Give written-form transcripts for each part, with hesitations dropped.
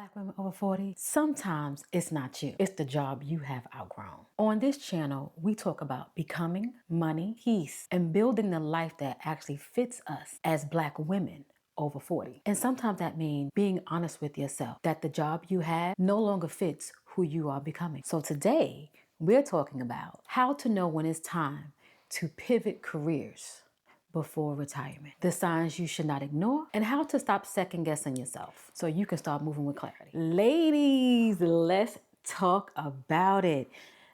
Black women over 40, sometimes it's not you, it's the job you have outgrown. On this channel, we talk about becoming, money, peace, and building the life that actually fits us as Black women over 40. And sometimes that means being honest with yourself that the job you have no longer fits who you are becoming. So today, we're talking about how to know when it's time to pivot careers before retirement, the signs you should not ignore, and how to stop second guessing yourself so you can start moving with clarity. Ladies, let's talk about it.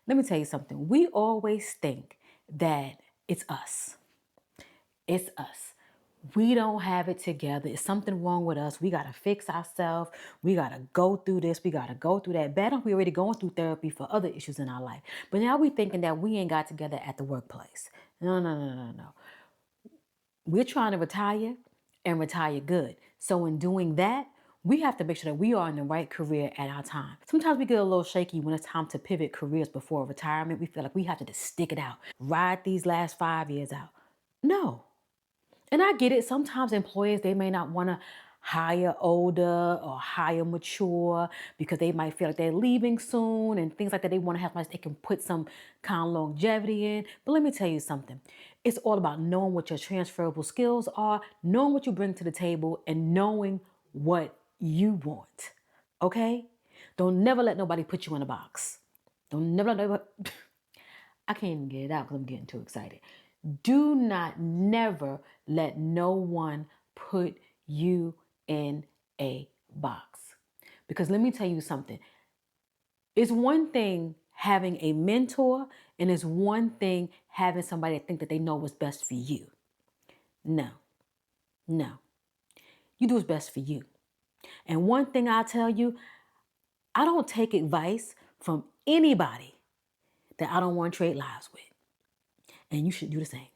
Let me tell you something. We always think that it's us. It's us. We don't have it together. It's something wrong with us. We got to fix ourselves. We got to go through this. We got to go through that. Bad enough we already going through therapy for other issues in our life. But now we thinking that we ain't got together at the workplace. No. We're trying to retire and retire good. So in doing that, we have to make sure that we are in the right career at our time. Sometimes we get a little shaky when it's time to pivot careers before retirement. We feel like we have to just stick it out, ride these last 5 years out. No. And I get it. Sometimes employers, they may not want to hire older or hire mature because they might feel like they're leaving soon and things like that. They want to have somebody they can put some kind of longevity in. But let me tell you something. It's all about knowing what your transferable skills are, knowing what you bring to the table, and knowing what you want. Okay? Don't never let nobody put you in a box. Don't never let nobody... I can't even get it out because I'm getting too excited. Do not never let no one put you in a box. Because let me tell you something. It's one thing having a mentor, and it's one thing having somebody that think that they know what's best for you. No. You do what's best for you. And one thing I'll tell you, I don't take advice from anybody that I don't want to trade lives with. And you should do the same.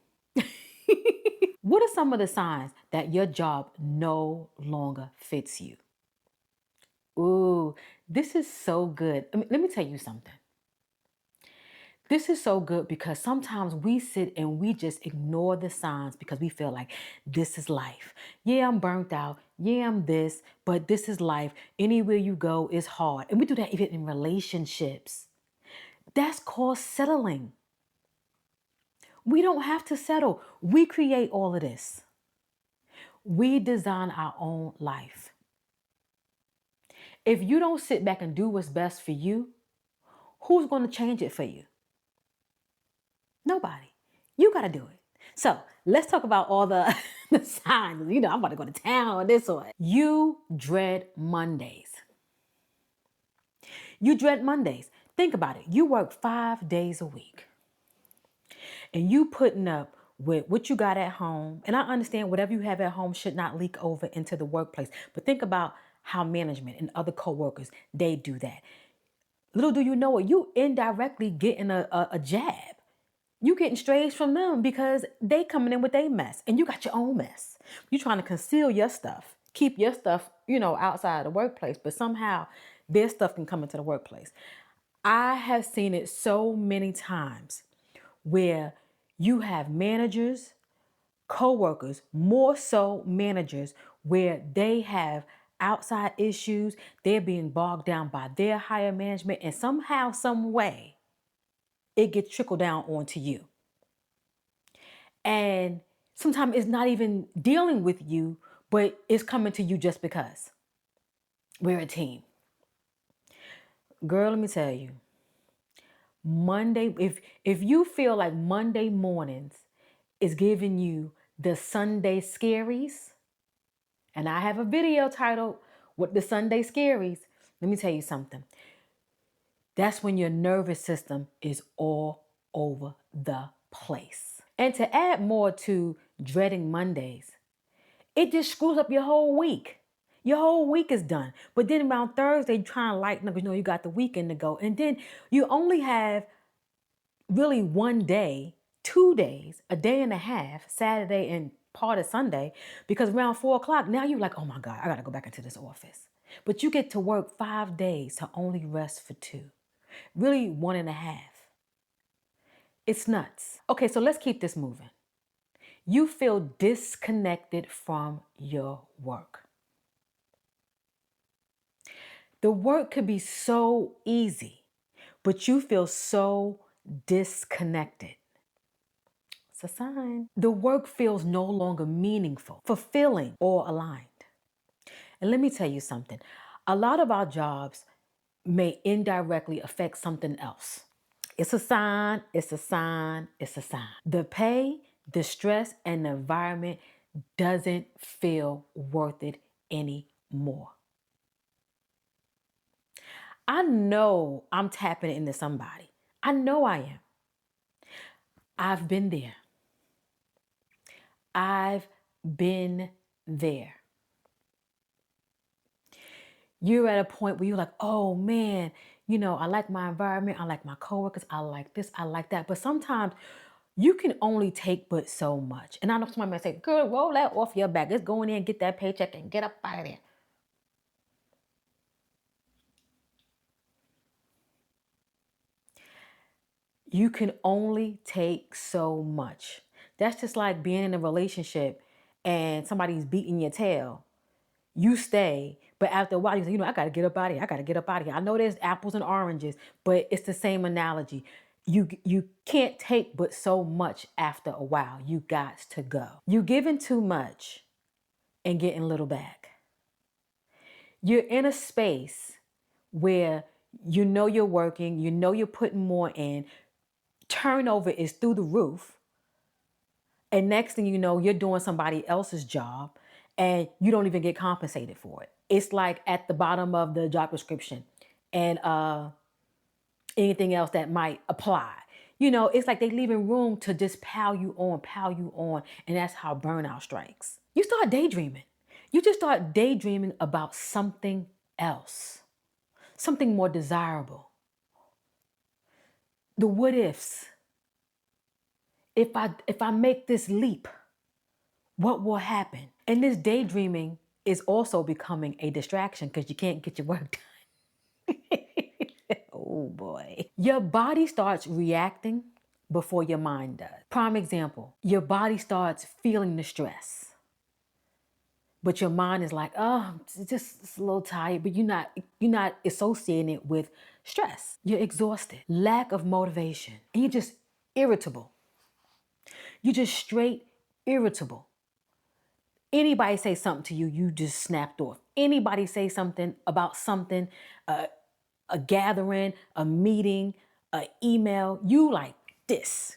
What are some of the signs that your job no longer fits you? Ooh, this is so good. Let me tell you something. This is so good because sometimes we sit and we just ignore the signs because we feel like this is life. Yeah, I'm burnt out. Yeah, I'm this, but this is life. Anywhere you go is hard. And we do that even in relationships. That's called settling. We don't have to settle. We create all of this. We design our own life. If you don't sit back and do what's best for you, who's going to change it for you? Nobody. You got to do it. So let's talk about all the signs. You know, I'm about to go to town on this one. You dread Mondays. You dread Mondays. Think about it. You work 5 days a week. And you putting up with what you got at home. And I understand whatever you have at home should not leak over into the workplace. But think about how management and other coworkers, they do that. Little do you know it, you indirectly getting a jab. You getting strays from them because they coming in with their mess and you got your own mess. You trying to conceal your stuff, keep your stuff, outside of the workplace, but somehow their stuff can come into the workplace. I have seen it so many times where you have managers, co-workers, more so managers, where they have outside issues, they're being bogged down by their higher management, and somehow, some way, it gets trickled down onto you. And sometimes it's not even dealing with you, but it's coming to you just because. We're a team. Girl, let me tell you, Monday, if you feel like Monday mornings is giving you the Sunday scaries, and I have a video titled, What the Sunday Scaries, let me tell you something. That's when your nervous system is all over the place. And to add more to dreading Mondays, it just screws up your whole week. Your whole week is done. But then around Thursday, you're trying to lighten up because you got the weekend to go. And then you only have really 1 day, 2 days, a day and a half, Saturday and part of Sunday, because around 4 o'clock, now you're like, oh my God, I got to go back into this office. But you get to work 5 days to only rest for 2. Really 1.5. It's nuts. Okay, so let's keep this moving. You feel disconnected from your work. The work could be so easy, but you feel so disconnected. It's a sign. The work feels no longer meaningful, fulfilling, or aligned. And let me tell you something. A lot of our jobs may indirectly affect something else. It's a sign, it's a sign, it's a sign. The pay, the stress, and the environment doesn't feel worth it anymore. I know I'm tapping into somebody. I know I am. I've been there. I've been there. You're at a point where you're like, oh man, I like my environment. I like my coworkers. I like this. I like that. But sometimes you can only take but so much. And I know somebody might say, girl, roll that off your back. Let's go in there and get that paycheck and get up out of there. You can only take so much. That's just like being in a relationship and somebody's beating your tail. You stay, but after a while, you say, I got to get up out of here. I got to get up out of here. I know there's apples and oranges, but it's the same analogy. You can't take but so much after a while. You got to go. You giving too much and getting little back. You're in a space where you're working, you're putting more in. Turnover is through the roof. And next thing you know, you're doing somebody else's job and you don't even get compensated for it. It's like at the bottom of the job description and anything else that might apply. It's like they leaving room to just pile you on. And that's how burnout strikes. You start daydreaming. You just start daydreaming about something else, something more desirable. The what ifs. If I make this leap, what will happen? And this daydreaming is also becoming a distraction because you can't get your work done. Oh boy. Your body starts reacting before your mind does. Prime example, your body starts feeling the stress. But your mind is like, oh, it's a little tired, but you're not associating it with stress. You're exhausted, lack of motivation, and you're just irritable. You're just straight irritable. Anybody say something to you, you just snapped off. Anybody say something about something, a gathering, a meeting, an email, you like this.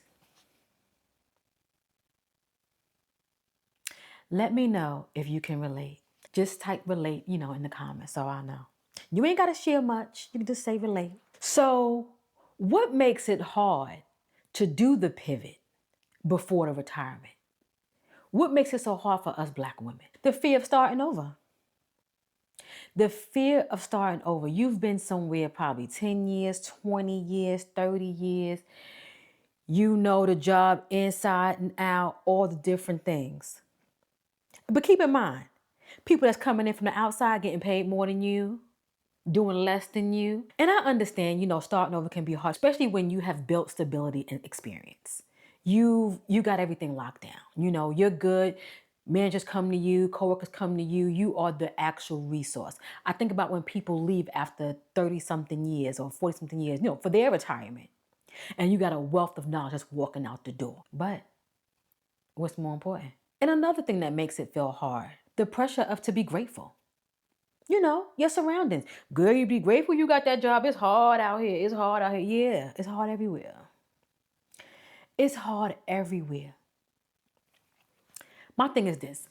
Let me know if you can relate. Just type relate, in the comments so I know. You ain't got to share much. You can just say relate. So what makes it hard to do the pivot before the retirement? What makes it so hard for us Black women? The fear of starting over. The fear of starting over. You've been somewhere probably 10 years, 20 years, 30 years. You know the job inside and out, all the different things. But keep in mind, people that's coming in from the outside getting paid more than you, doing less than you. And I understand, starting over can be hard, especially when you have built stability and experience. You got everything locked down. You're good. Managers come to you, coworkers come to you. You are the actual resource. I think about when people leave after 30-something years or 40-something years, for their retirement. And you got a wealth of knowledge just walking out the door. But what's more important? And another thing that makes it feel hard, the pressure of to be grateful. Your surroundings. Girl, you be grateful you got that job. It's hard out here. It's hard out here. Yeah, it's hard everywhere. It's hard everywhere. My thing is this.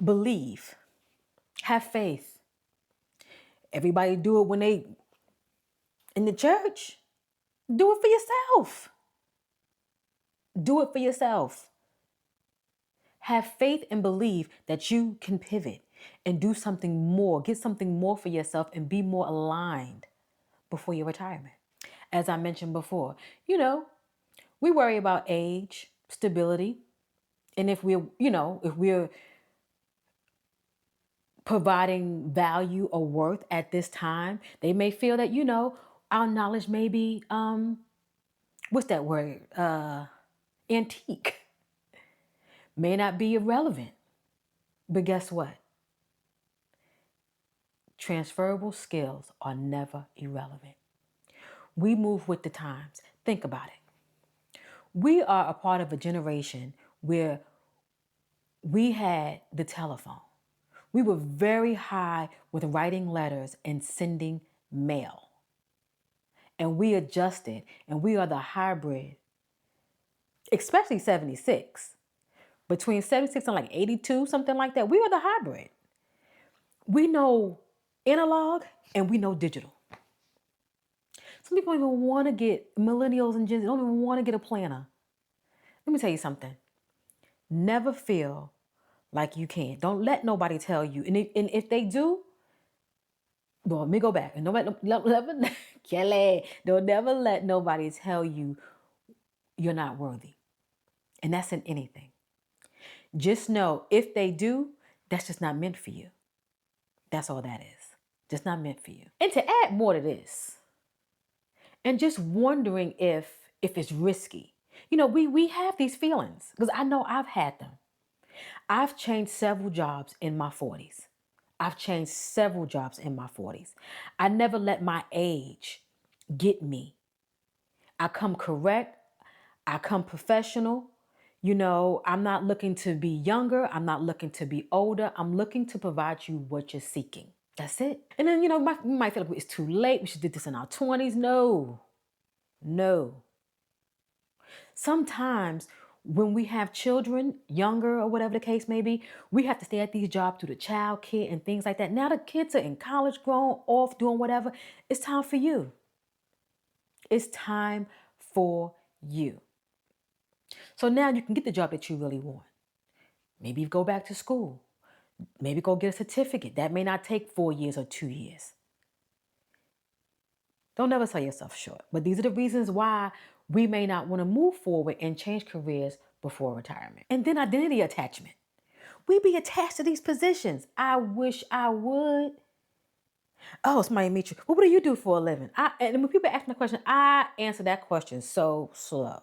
Believe. Have faith. Everybody do it when they in the church. Do it for yourself. Do it for yourself. Have faith and believe that you can pivot and do something more, get something more for yourself and be more aligned before your retirement. As I mentioned before, we worry about age, stability, and if we're providing value or worth at this time, they may feel that, our knowledge may be, what's that word? Antique. May not be irrelevant. But guess what? Transferable skills are never irrelevant. We move with the times. Think about it. We are a part of a generation where we had the telephone. We were very high with writing letters and sending mail. And we adjusted, and we are the hybrid, especially 76. Between 76 and like 82, something like that, we are the hybrid. We know analog and we know digital. Some people don't even want to get, millennials and Gen Z don't even want to get a planner. Let me tell you something. Never feel like you can't. Don't let nobody tell you. And if they do, well, let me go back. And Kelly, don't never let nobody tell you you're not worthy. And that's in anything. Just know if they do, that's just not meant for you. That's all that is. Just not meant for you. And to add more to this, and just wondering if it's risky. You know, we have these feelings because I know I've had them. I've changed several jobs in my 40s. I never let my age get me. I come correct. I come professional. You know, I'm not looking to be younger. I'm not looking to be older. I'm looking to provide you what you're seeking. That's it. And then, you know, we might feel like it's too late. We should do this in our 20s. No. Sometimes when we have children, younger or whatever the case may be, we have to stay at these jobs through the child care and things like that. Now the kids are in college, grown, off, doing whatever. It's time for you. It's time for you. So now you can get the job that you really want. Maybe you go back to school. Maybe go get a certificate. That may not take 4 years or 2 years. Don't ever sell yourself short. But these are the reasons why we may not want to move forward and change careers before retirement. And then identity attachment. We be attached to these positions. I wish I would. Oh, somebody meet you. Well, what do you do for a living? And when people ask me the question, I answer that question so slow.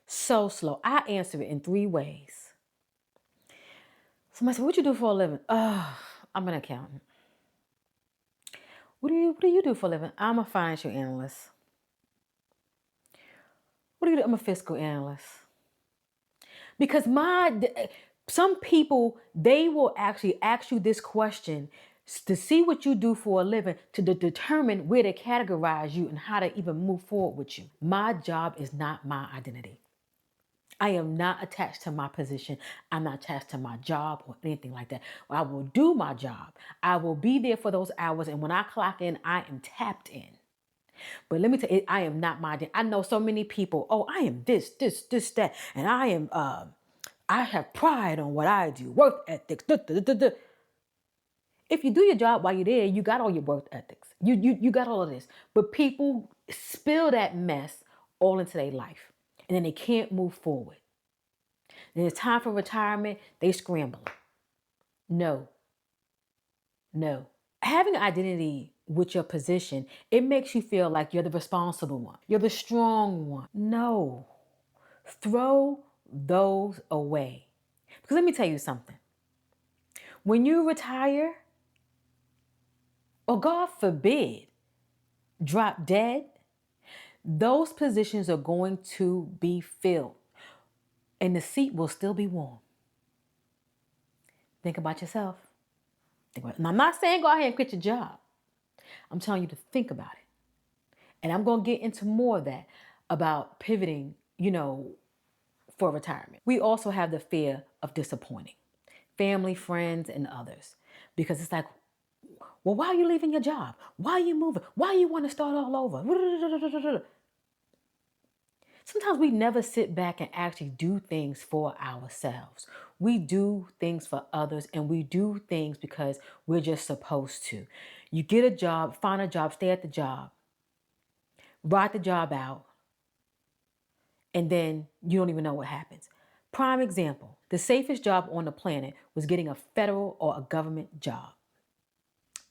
So slow. I answer it in 3 ways. Somebody said, what you do for a living? Oh, I'm an accountant. What do you do for a living? I'm a financial analyst. What do you do? I'm a fiscal analyst. Because some people, they will actually ask you this question to see what you do for a living, to determine where to categorize you and how to even move forward with you. My job is not my identity. I am not attached to my position. I'm not attached to my job or anything like that. I will do my job. I will be there for those hours. And when I clock in, I am tapped in. But let me tell you, I am not my identity. I know so many people, oh, I am this, that. And I have pride on what I do, work ethics. If you do your job while you're there, you got all your work ethics. You got all of this. But people spill that mess all into their life. And then they can't move forward. Then it's time for retirement, they scramble. No. Having identity with your position, it makes you feel like you're the responsible one. You're the strong one. No. Throw those away. Because let me tell you something. When you retire, or God forbid, drop dead, those positions are going to be filled. And the seat will still be warm. Think about yourself. And I'm not saying go ahead and quit your job. I'm telling you to think about it. And I'm going to get into more of that about pivoting, for retirement. We also have the fear of disappointing family, friends, and others. Because it's like, well, why are you leaving your job? Why are you moving? Why you want to start all over? Sometimes we never sit back and actually do things for ourselves. We do things for others, and we do things because we're just supposed to. You get a job, find a job, stay at the job, ride the job out, and then you don't even know what happens. Prime example, the safest job on the planet was getting a federal or a government job.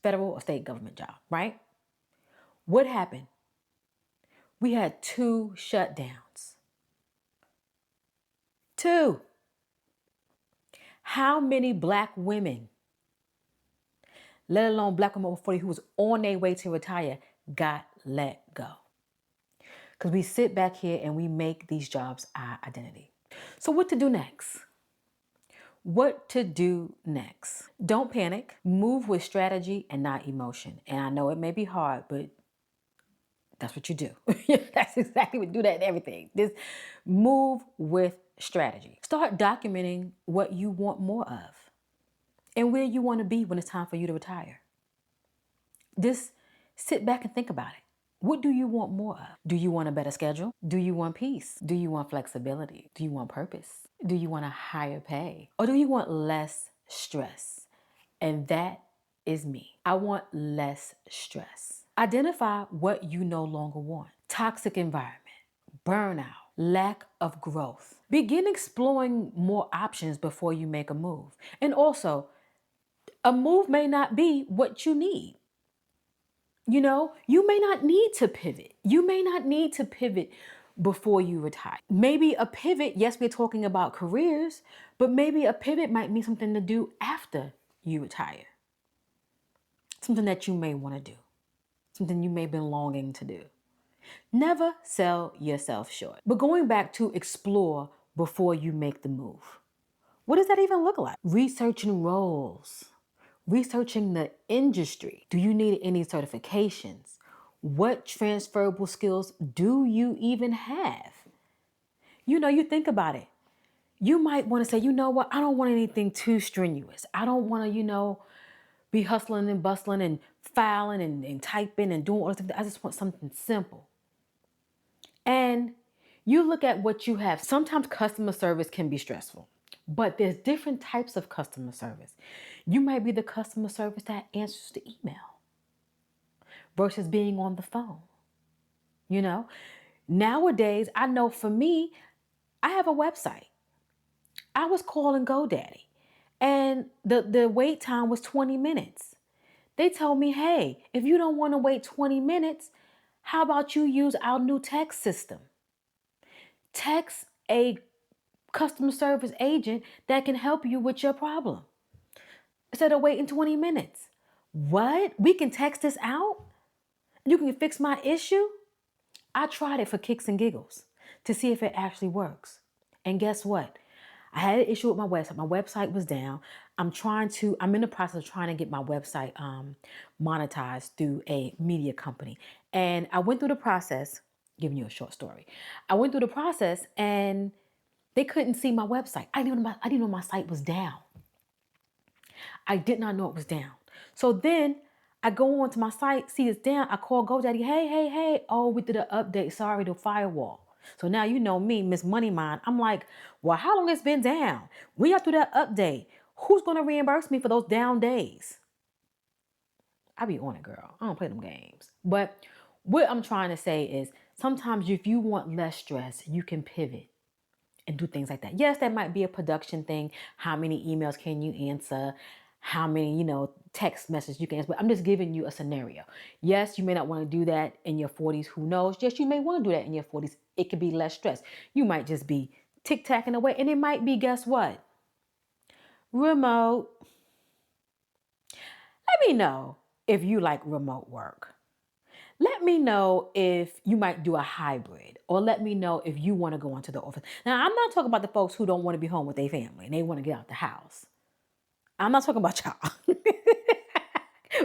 Federal or state government job, right? What happened? We had 2 shutdowns. 2. How many Black women let alone black women over 40 who was on their way to retire, got let go. Because we sit back here and we make these jobs our identity. So what to do next? What to do next? Don't panic. Move with strategy and not emotion. And I know it may be hard, but that's what you do. That's exactly what you do, that in everything. Just move with strategy. Start documenting what you want more of and where you want to be when it's time for you to retire. Just sit back and think about it. What do you want more of? Do you want a better schedule? Do you want peace? Do you want flexibility? Do you want purpose? Do you want a higher pay? Or do you want less stress? And that is me. I want less stress. Identify what you no longer want. Toxic environment, burnout, lack of growth. Begin exploring more options before you make a move. And also, a move may not be what you need. You know, you may not need to pivot. You may not need to pivot before you retire. Maybe a pivot, yes, we're talking about careers, but maybe a pivot might mean something to do after you retire. Something that you may want to do. Something you may have been longing to do. Never sell yourself short. But going back to explore before you make the move. What does that even look like? Researching roles. Researching the industry. Do you need any certifications? What transferable skills do you even have? You know, you think about it. You might want to say, you know what, I don't want anything too strenuous. I don't want to, be hustling and bustling and filing and typing and doing all this. I just want something simple. And you look at what you have. Sometimes customer service can be stressful, but there's different types of customer service. You might be the customer service that answers the email versus being on the phone. Nowadays, I know for me, I have a website. I was calling GoDaddy and the wait time was 20 minutes. They told me, hey, if you don't want to wait 20 minutes, how about you use our new text system? Text a customer service agent that can help you with your problem instead of waiting 20 minutes. What? We can text this out? You can fix my issue? I tried it for kicks and giggles to see if it actually works. And guess what? I had an issue with my website. My website was down. I'm in the process of trying to get my website monetized through a media company. And I went through the process, giving you a short story. I went through the process and they couldn't see my website. I didn't know my site was down. I did not know it was down. So then I go onto my site, see it's down. I call GoDaddy, hey. Oh, we did an update. Sorry, the firewall. So now you know me, Miss Moneymind. I'm like, well, how long it's been down? We got through that update. Who's going to reimburse me for those down days? I be on it, girl. I don't play them games. But what I'm trying to say is sometimes if you want less stress, you can pivot and do things like that. Yes, that might be a production thing. How many emails can you answer? How many, text messages you can answer? But I'm just giving you a scenario. Yes, you may not want to do that in your 40s. Who knows? Yes, you may want to do that in your 40s. It could be less stress. You might just be tic-tacking away. And it might be, guess what? Remote. Let me know if you like remote work. Let me know if you might do a hybrid, or let me know if you want to go into the office. Now, I'm not talking about the folks who don't want to be home with their family and they want to get out the house. I'm not talking about y'all.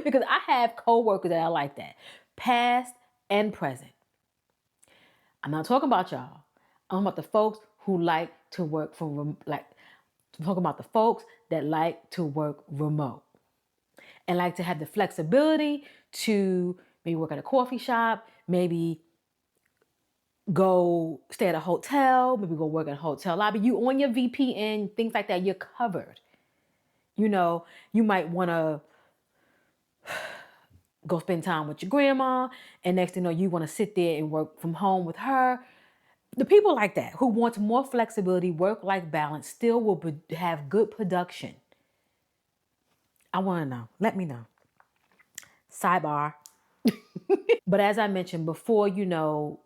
Because I have coworkers that are like that, past and present. I'm not talking about y'all. I'm talking about the folks who like to work I'm talking about the folks that like to work remote and like to have the flexibility to maybe work at a coffee shop, maybe go stay at a hotel, maybe go work at a hotel lobby. You on your VPN, things like that, you're covered. You might want to go spend time with your grandma, and next thing you know, you want to sit there and work from home with her. The people like that who want more flexibility, work-life balance, still will have good production. I want to know. Let me know. Sidebar. But as I mentioned before, you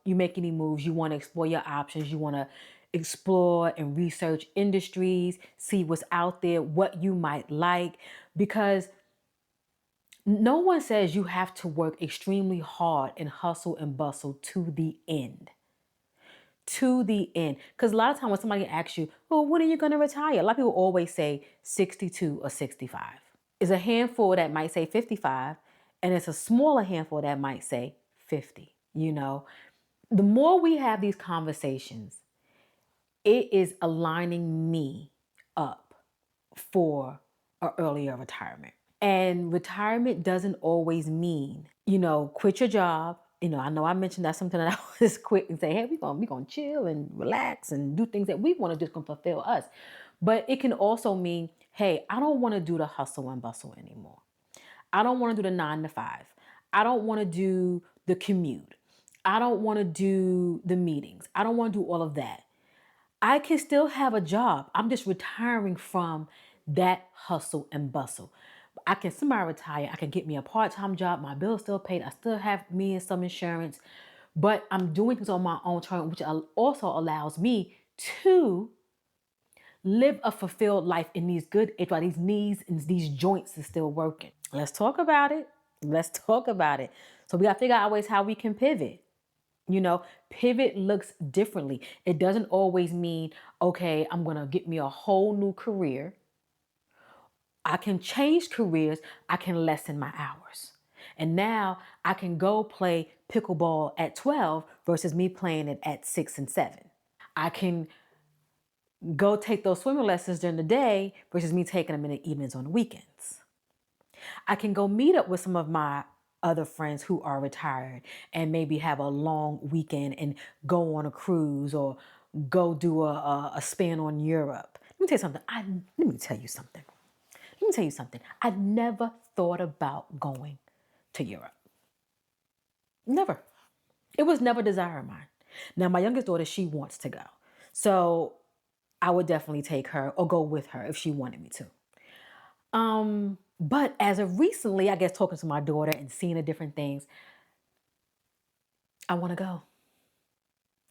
make any moves, you want to explore your options. You want to explore and research industries, see what's out there, what you might like, because No one says you have to work extremely hard and hustle and bustle to the end. To the end. Because a lot of times when somebody asks you, well, when are you going to retire? A lot of people always say 62 or 65. It's a handful that might say 55, and it's a smaller handful that might say 50. The more we have these conversations, it is aligning me up for an earlier retirement. And retirement doesn't always mean, quit your job. I know I mentioned that's something that I always quit and say, hey, we gonna chill and relax and do things that we want to just gonna fulfill us. But it can also mean, hey, I don't want to do the hustle and bustle anymore. I don't want to do the 9 to 5. I don't want to do the commute. I don't want to do the meetings. I don't want to do all of that. I can still have a job. I'm just retiring from that hustle and bustle. I can semi-retire. I can get me a part-time job. My bill's still paid. I still have me and some insurance, but I'm doing things on my own terms, which also allows me to live a fulfilled life in these good age while these knees and these joints are still working. Let's talk about it. Let's talk about it. So we got to figure out ways how we can pivot. Pivot looks differently. It doesn't always mean, okay, I'm going to get me a whole new career. I can change careers. I can lessen my hours. And now I can go play pickleball at 12 versus me playing it at 6 and 7. I can go take those swimming lessons during the day versus me taking them in the evenings on the weekends. I can go meet up with some of my other friends who are retired and maybe have a long weekend and go on a cruise or go do a spin on Europe. Let me tell you something. I never thought about going to Europe. Never. It was never a desire of mine. Now, my youngest daughter, she wants to go. So I would definitely take her or go with her if she wanted me to. But as of recently, I guess talking to my daughter and seeing the different things, I want to go.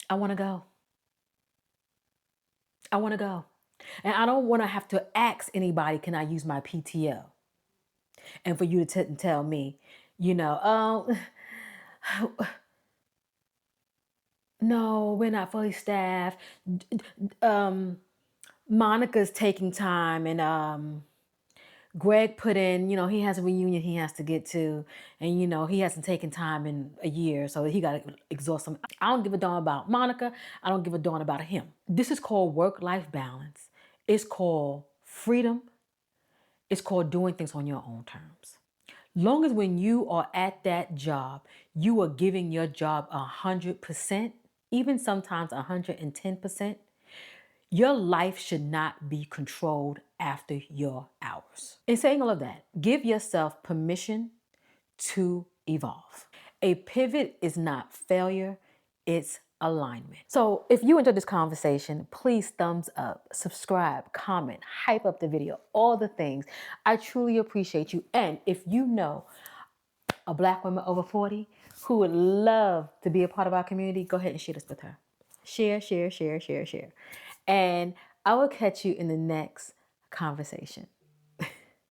I want to go. I want to go. And I don't want to have to ask anybody, can I use my PTO? And for you to tell me, no, we're not fully staffed. Monica's taking time and Greg put in, he has a reunion he has to get to, and he hasn't taken time in a year, so he got to exhaust some. I don't give a darn about Monica. I don't give a darn about him. This is called work-life balance. It's called freedom. It's called doing things on your own terms. Long as when you are at that job, you are giving your job 100%, even sometimes 110%, your life should not be controlled after your hours. In saying all of that, give yourself permission to evolve. A pivot is not failure, it's alignment. So if you enjoyed this conversation, please thumbs up, subscribe, comment, hype up the video, all the things. I truly appreciate you. And if you know a Black woman over 40 who would love to be a part of our community, go ahead and share this with her. Share, share, share, share, share. And I will catch you in the next conversation.